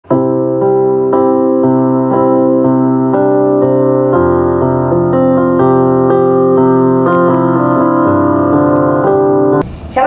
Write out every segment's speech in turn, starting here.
Shalom,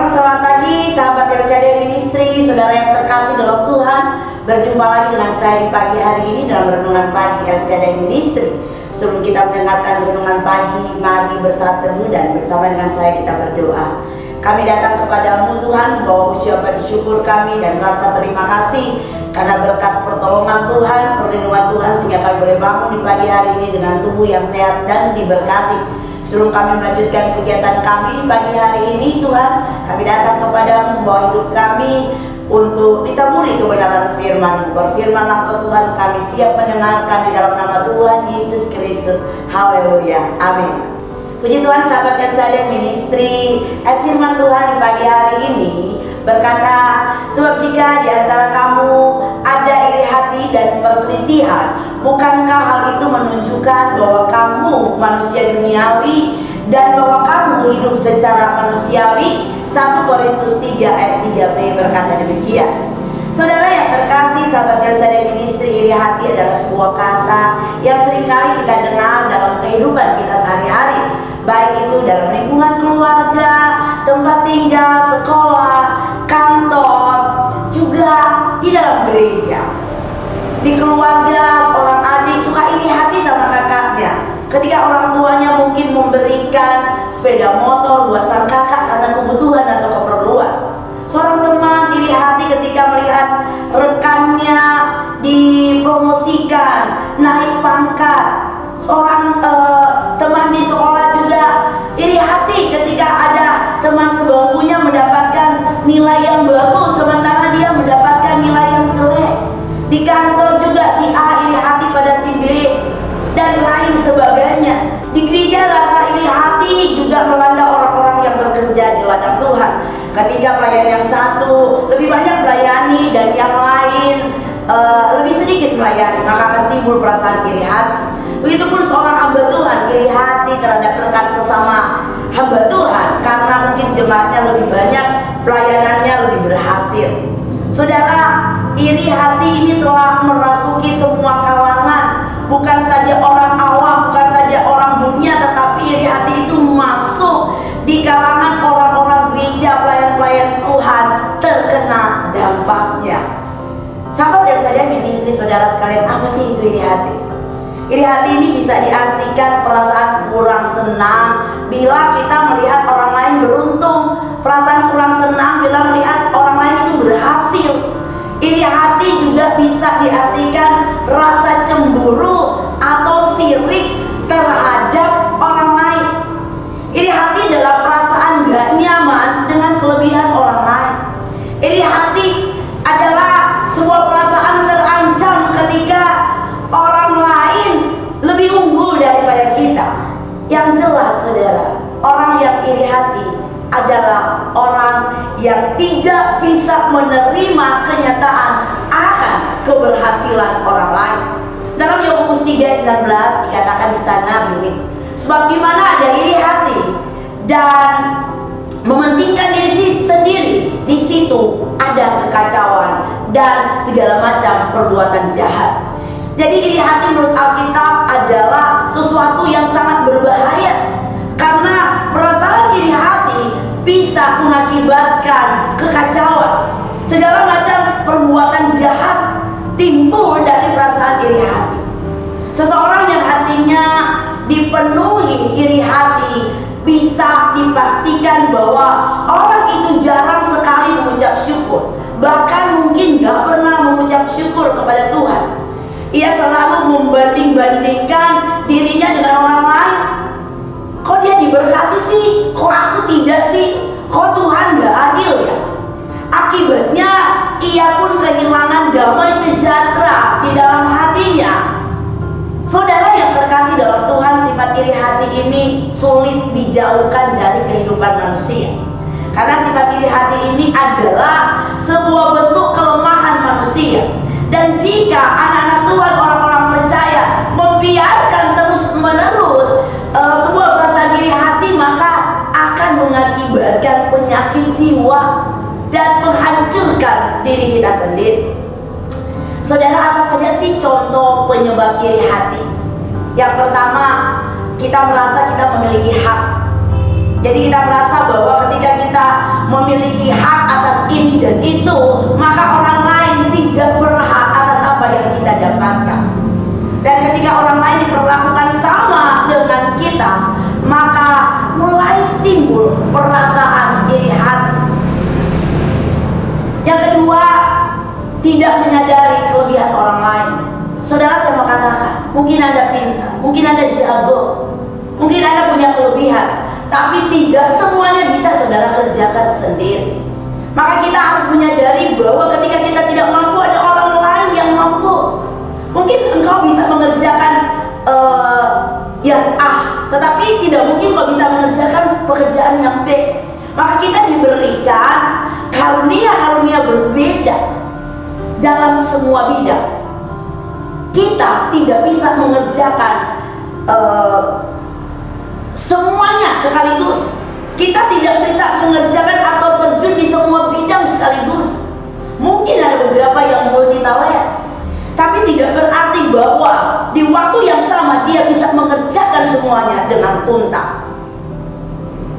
selamat pagi sahabat LCD Ministry, saudara yang terkasih dalam Tuhan. Berjumpa lagi dengan saya di pagi hari ini dalam renungan pagi LCD Ministry. Sebelum kita mendengarkan renungan pagi, mari bersaat teduh dan bersama dengan saya kita berdoa. Kami datang kepadamu Tuhan, membawa ucapan syukur kami dan rasa terima kasih karena berkat pertolongan Tuhan, perlindungan Tuhan, sehingga kami boleh bangun di pagi hari ini dengan tubuh yang sehat dan diberkati. Sebelum kami melanjutkan kegiatan kami di pagi hari ini, Tuhan, kami datang kepadamu membawa hidup kami untuk ditaburi kebenaran firman. Berfirmanlah Tuhan, kami siap mendengarkan di dalam nama Tuhan Yesus Kristus. Haleluya, amin. Puji Tuhan, sahabat LCD Ministry. Firman Tuhan di pagi hari ini berkata, sebab jika di antara kamu ada iri hati dan perselisihan, bukankah hal itu menunjukkan bahwa kamu manusia duniawi dan bahwa kamu hidup secara manusiawi? 1 Korintus 3 ayat 3b berkata demikian. Saudara yang terkasih, sahabat LCD Ministry, iri hati adalah sebuah kata yang seringkali kita dengar dalam kehidupan kita sehari-hari, baik itu dalam lingkungan keluarga, tempat tinggal, sekolah, kantor, juga di dalam gereja. Di keluarga, seorang adik suka iri hati sama kakaknya ketika orang tuanya mungkin memberikan sepeda motor buat sang kakak karena kebutuhan atau keperluan. Seorang teman iri hati ketika melihat rekannya dipromosikan, naik pangkat. Seorang teman di sekolah juga iri hati ketika ada teman sebangkunya mendapatkan nilai yang bagus sementara dia mendapatkan nilai yang jelek. Di kantor juga si A iri hati pada si B dan lain sebagainya. Di gereja rasa iri hati juga melanda orang-orang yang bekerja di ladang Tuhan. Ketika pelayan yang satu lebih banyak melayani dan yang lain lebih sedikit melayani, maka akan timbul perasaan iri hati. Begitupun seorang hamba Tuhan iri hati terhadap rekan sesama hamba Tuhan karena mungkin jemaatnya lebih banyak, pelayanannya lebih berhasil. Saudara, iri hati ini telah merasuki semua kalangan, bukan saja orang awam, bukan saja orang dunia, tetapi iri hati itu masuk di kalangan orang-orang gereja, pelayan-pelayan Tuhan terkena dampaknya. Sahabat yang saya Ministry, saudara sekalian, apa sih itu iri hati? Iri hati ini bisa diartikan perasaan kurang senang bila kita melihat orang lain beruntung, perasaan kurang senang bila melihat orang lain itu berhasil. Iri hati juga bisa diartikan rasa cemburu atau sirik terhadap orang lain. Iri hati adalah perasaan gak nyaman dengan kelebihan orang lain. Iri hati adalah sebuah perasaan terancam ketika orang lain lebih unggul daripada kita. Yang jelas saudara, orang yang iri hati adalah orang yang tidak bisa menerima kenyataan akan keberhasilan orang lain. Dalam Yakobus 3:16 dikatakan di sana begini, sebab di mana ada iri hati dan mementingkan diri sendiri, di situ ada kekacauan dan segala macam perbuatan jahat. Jadi iri hati menurut Alkitab adalah sesuatu yang sangat berbahaya, karena perasaan iri hati bisa mengakibatkan kekacauan. Segala macam perbuatan jahat timbul dari perasaan iri hati. Seseorang yang hatinya dipenuhi iri hati bisa dipastikan bahwa orang itu jarang sekali mengucap syukur, bahkan mungkin gak pernah mengucap syukur kepada Tuhan. Ia selalu membanding-bandingkan dirinya dengan orang lain. Kok dia diberkati sih? Kok aku tidak sih? Kok Tuhan gak adil ya? Akibatnya ia pun kehilangan damai sejahtera di dalam hatinya. Saudara yang terkasih dalam Tuhan, sifat iri hati ini sulit dijauhkan dari kehidupan manusia. Karena sifat iri hati ini adalah sebuah bentuk kelemahan manusia. Dan jika anak-anak Tuhan, orang-orang percaya membiarkan terus-menerus sebuah perasaan iri hati, maka akan mengakibatkan penyakit jiwa dan menghancurkan diri kita sendiri. Saudara, apa saja sih contoh penyebab iri hati? Yang pertama, kita merasa kita memiliki hak. Jadi kita merasa bahwa ketika kita memiliki hak atas ini dan itu, maka orang lain tidak berhak atas apa yang kita dapatkan. Dan ketika orang lain diperlakukan sama dengan kita, maka mulai timbul perasaan iri hati. Yang kedua, tidak menyadari kelebihan orang lain. Saudara, saya mau katakan, mungkin Anda pintar, mungkin Anda jago, mungkin Anda punya kelebihan, tapi tidak semuanya bisa saudara kerjakan sendiri. Maka kita harus menyadari bahwa ketika kita tidak mampu, ada orang lain yang mampu. Mungkin engkau bisa mengerjakan yang A, tetapi tidak mungkin kau bisa mengerjakan pekerjaan yang B. Maka kita diberikan karunia-karunia berbeda dalam semua bidang. Kita tidak bisa mengerjakan semuanya sekaligus. Kita tidak bisa mengerjakan atau terjun di semua bidang sekaligus. Mungkin ada beberapa yang multi talent, tapi tidak berarti bahwa di waktu yang sama dia bisa mengerjakan semuanya dengan tuntas.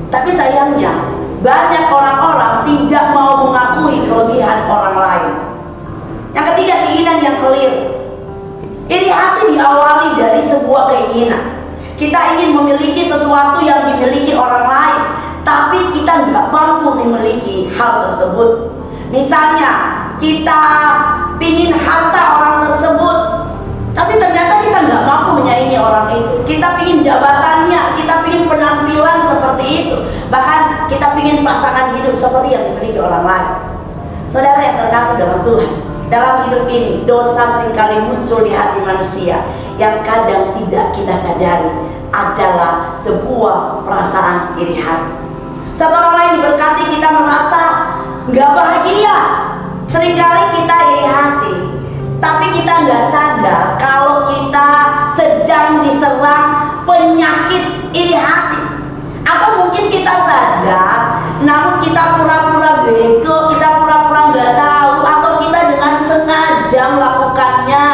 Tapi sayangnya banyak orang-orang tidak mau mengakui kelebihan orang lain. Yang ketiga, keinginan yang keliru. Iri hati diawali dari sebuah keinginan. Kita ingin memiliki sesuatu yang dimiliki orang lain, tapi kita nggak mampu memiliki hal tersebut. Misalnya, kita ingin harta orang tersebut, tapi ternyata kita nggak mampu menyaingi orang itu. Kita ingin jabatannya, kita ingin penampilan seperti itu, bahkan kita ingin pasangan hidup seperti yang dimiliki orang lain. Saudara yang terkasih dalam Tuhan, dalam hidup ini dosa seringkali muncul di hati manusia yang kadang tidak kita sadari adalah sebuah perasaan iri hati. Saat orang lain diberkati, kita merasa nggak bahagia. Seringkali kita iri hati, tapi kita nggak sadar kalau kita sedang diserang penyakit iri hati. Atau mungkin kita sadar, namun kita pura-pura bego, kita pura-pura nggak tahu, atau kita dengan sengaja melakukannya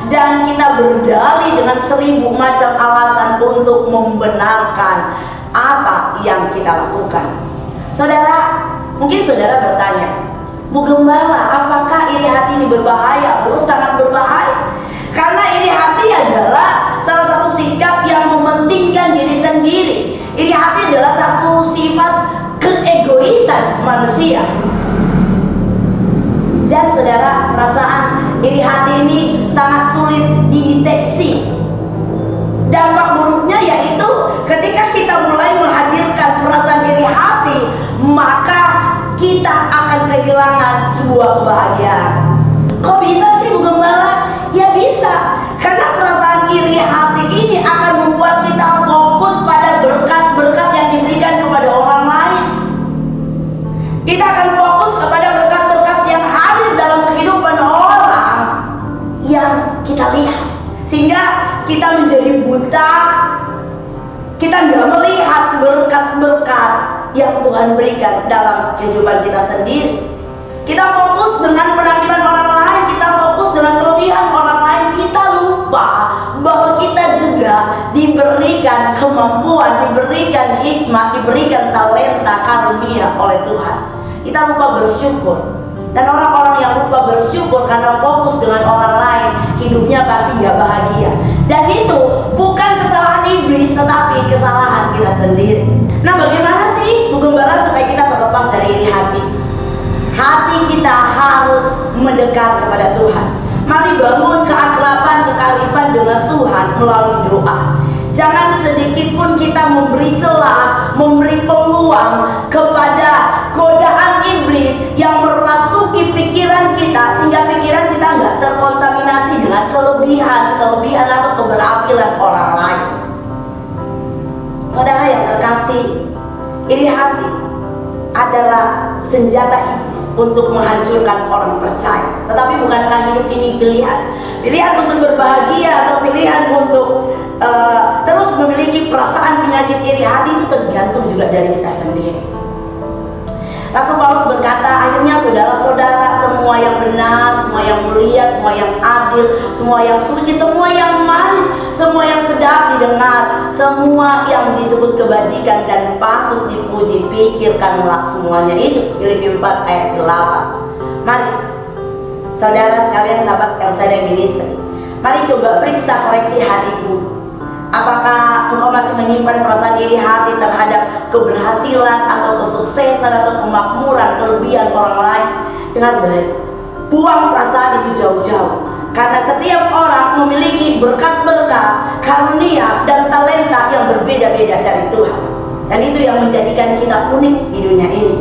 dan kita berdalih dengan 1000 macam alasan untuk membenarkan apa yang kita lakukan. Saudara, mungkin saudara bertanya, Bu Gembala, apakah iri hati ini berbahaya? Oh, sangat berbahaya. Karena iri hati adalah salah satu sikap yang mementingkan diri sendiri. Iri hati adalah satu sifat keegoisan manusia. Dan saudara, perasaan iri hati ini sangat sulit dideteksi. Dampak buruknya yaitu ketika kita mulai menghadirkan perasaan iri hati, maka kita akan kehilangan sebuah kebahagiaan. Kok bisa sih Bu Gembala? Ya bisa, karena perasaan iri hati ini akan membuat kita fokus pada berkat-berkat yang diberikan kepada orang lain. Kita akan fokus kepada berkat-berkat yang hadir dalam kehidupan orang yang kita lihat, sehingga kita menjadi buta. Kita nggak melihat berkat-berkat yang Tuhan berikan dalam kehidupan kita sendiri. Kita fokus dengan penampilan orang lain, kita fokus dengan kelebihan orang lain. Kita lupa bahwa kita juga diberikan kemampuan, diberikan hikmat, diberikan talenta, karunia oleh Tuhan. Kita lupa bersyukur. Dan orang-orang yang lupa bersyukur karena fokus dengan orang lain, hidupnya pasti nggak bahagia. Dan itu bukan kesalahan iblis, tetapi kesalahan kita sendiri. Nah, bagaimana sih Bu Gembala supaya kita terlepas dari iri hati? Hati kita harus mendekat kepada Tuhan. Mari bangun keakraban, kekalipan dengan Tuhan melalui doa. Jangan sedikit pun kita memberi celah, memberi peluang kepada godaan iblis yang merasuki pikiran kita, sehingga pikiran kita nggak terkontaminasi dengan kelebihan atau keberhasilan orang lain. Saudara yang terkasih, iri hati adalah senjata iblis untuk menghancurkan orang percaya. Tetapi bukankah hidup ini pilihan? Pilihan untuk berbahagia atau pilihan untuk terus memiliki perasaan penyakit iri hati, itu tergantung juga dari kita sendiri. Rasul Paulus berkata, akhirnya saudara-saudara, semua yang benar, semua yang mulia, semua yang adil, semua yang suci, semua yang manis, semua yang sedap didengar, semua yang disebut kebajikan dan patut dipuji, pikirkanlah semuanya itu. Filipi 4 ayat 8. Mari saudara sekalian, sahabat yang saya ministry, mari coba periksa koreksi hatimu. Apakah engkau masih menyimpan perasaan iri hati terhadap keberhasilan atau kesuksesan atau kemakmuran, kelebihan orang lain? Dengan baik, buang perasaan itu jauh-jauh. Karena setiap orang memiliki berkat-berkat, karunia, dan talenta yang berbeda-beda dari Tuhan. Dan itu yang menjadikan kita unik di dunia ini.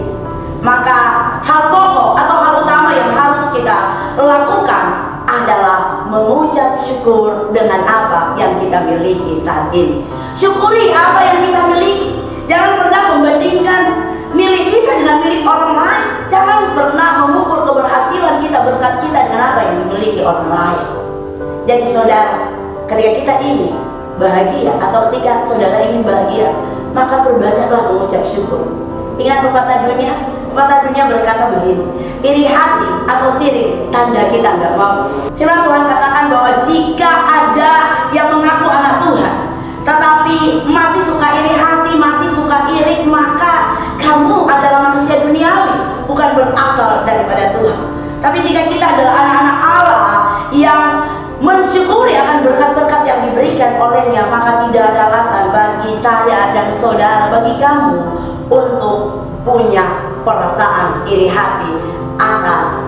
Maka hal pokok atau hal utama yang harus kita lakukan adalah mengucap syukur dengan apa yang kita miliki saat ini. Syukuri apa yang kita miliki. Jangan pernah membandingkan milik kita dengan milik orang lain. Jangan pernah mengukur keberhasilan kita, berkat kita dengan apa yang dimiliki orang lain. Jadi saudara, ketika kita ini bahagia atau ketika saudara ingin bahagia, maka perbanyaklah mengucap syukur. Ingat pepatah dunia? Pepatah dunia berkata begini, iri hati atau sirik tanda kita nggak mau. Firman Tuhan katakan bahwa jika ada yang mengaku anak Tuhan tetapi masih suka iri hati, masih suka iri, maka kamu adalah manusia duniawi, bukan berasal daripada Tuhan. Tapi jika kita adalah anak-anak Allah yang mensyukuri akan berkat-berkat yang diberikan olehnya, maka tidak ada alasan bagi saya dan saudara, bagi kamu untuk punya perasaan iri hati atas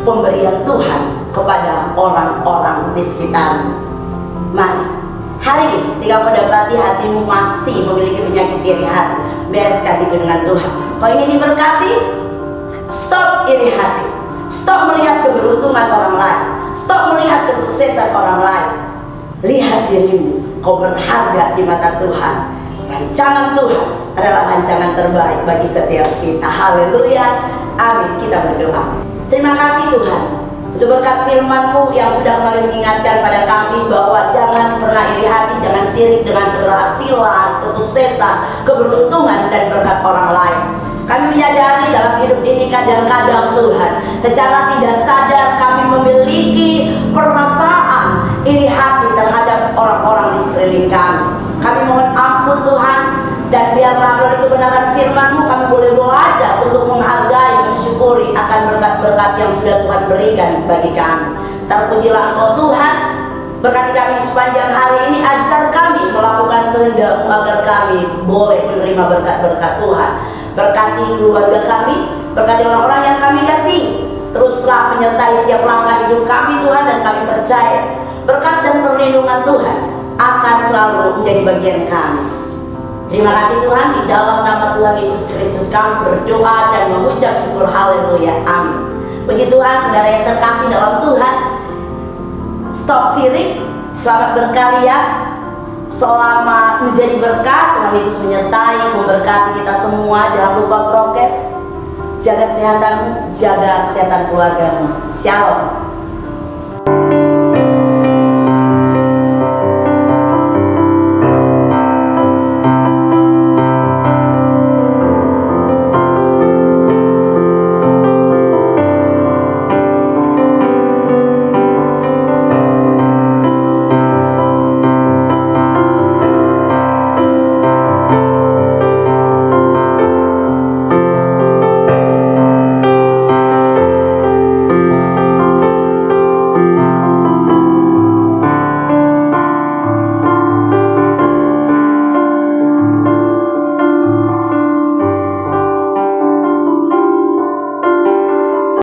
pemberian Tuhan kepada orang-orang di sekitar. Mari, hari ini ketika kau dapati hatimu masih memiliki penyakit iri hati, bereskan itu dengan Tuhan. Kau ingin diberkati? Stop iri hati. Stop melihat keberuntungan orang lain. Stop melihat kesuksesan orang lain. Lihat dirimu, kau berharga di mata Tuhan. Rancangan Tuhan adalah rancangan terbaik bagi setiap kita. Haleluya, amin. Kita berdoa. Terima kasih Tuhan untuk berkat firman-Mu yang sudah kembali mengingatkan pada kami bahwa jangan pernah iri hati, jangan sirik dengan keberhasilan, kesuksesan, keberuntungan, dan berkat orang lain. Kami menyadari dalam hidup ini kadang-kadang Tuhan, secara tidak sadar kami memiliki perasaan iri hati terhadap orang-orang di sekeliling kami. Kami mohon ampun Tuhan, dan biarlah melalui kebenaran firman-Mu kami boleh belajar untuk menghargai, mensyukuri akan berkat-berkat yang sudah Tuhan berikan bagi kami. Terpujilah Engkau Tuhan, berkati kami sepanjang hari ini, ajar kami melakukan kehendak-Mu agar kami boleh menerima berkat-berkat Tuhan. Berkati keluarga kami, berkati orang-orang yang kami kasih. Teruslah menyertai setiap langkah hidup kami Tuhan, dan kami percaya berkat dan perlindungan Tuhan akan selalu menjadi bagian kami. Terima kasih Tuhan, di dalam nama Tuhan Yesus Kristus kami berdoa dan mengucap syukur. Haleluya, amin. Puji Tuhan, saudara yang terkasih dalam Tuhan, stop sirik, selamat berkarya, selamat menjadi berkat. Tuhan Yesus menyertai, memberkati kita semua. Jangan lupa prokes, jaga kesehatanmu, jaga kesehatan keluargamu. Shalom.